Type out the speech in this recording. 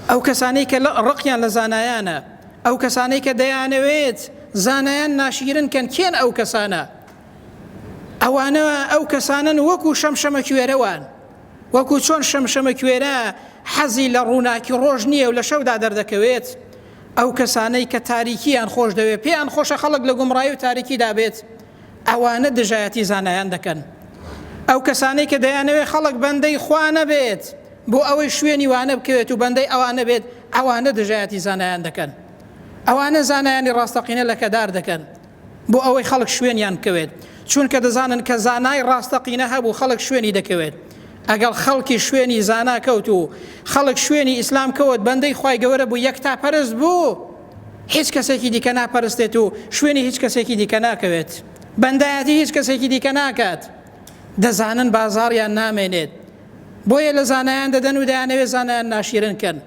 ئەو کەسانەی کە ڕقیان لە زانایانە، ئەو کەسانەی کە دەیانەوێت زانایان ناشیرن کەن کێن ئەو کەسانە؟ ئەوانە ئەو کەسانن وەکو شەمشەمە کوێرەوان، وەکو چۆن شەمشەمە کوێرە حەزی لە ڕووناکی ڕۆژ نییە و لە شەودا دەردەکەوێت. ئەو کەسانەی کە تاریکیان خۆش دەوێت، پێیان خۆشە خەڵک لە گومڕایی و تاریکی دابێت، ئەوانە دژایەتی زانایان دەکەن. ئەو کەسانەی کە دەیانەوێت خەڵک بەندەی خوا نەبێت بۆ ئەوەی شوێنی وانە بکەوێت و بەندەی ئەوانە بێت، ئەوانە دژایەتی زانایان دەکەن. ئەوانە زانایانی ڕاستەقینە لە کەدار دەکەن بۆ ئەوەی خەڵک شوێنیان بکەوێت، چونکە دەزانن کە زانای ڕاستەقینە هەبوو خەڵک شوێنی دەکەوێت. ئەگەڵ خەڵکی شوێنی زانا کەوت و خەڵک شوێنی ئیسلام کەوت، بەندەی خوای گەورە بوو، یەکتاپەرست بوو، هیچ کەسێکی دیکە ناپەرستێت و شوێنی هیچ کەسێکی دیکە ناکەوێت، بەندایەتی هیچ کەسێکی دیکە ناکات. دەزانن بازاڕیان نامێنێت، بۆیە لە زانایان دەدەن و دەیانەوێت زانایان ناشیرن کەن.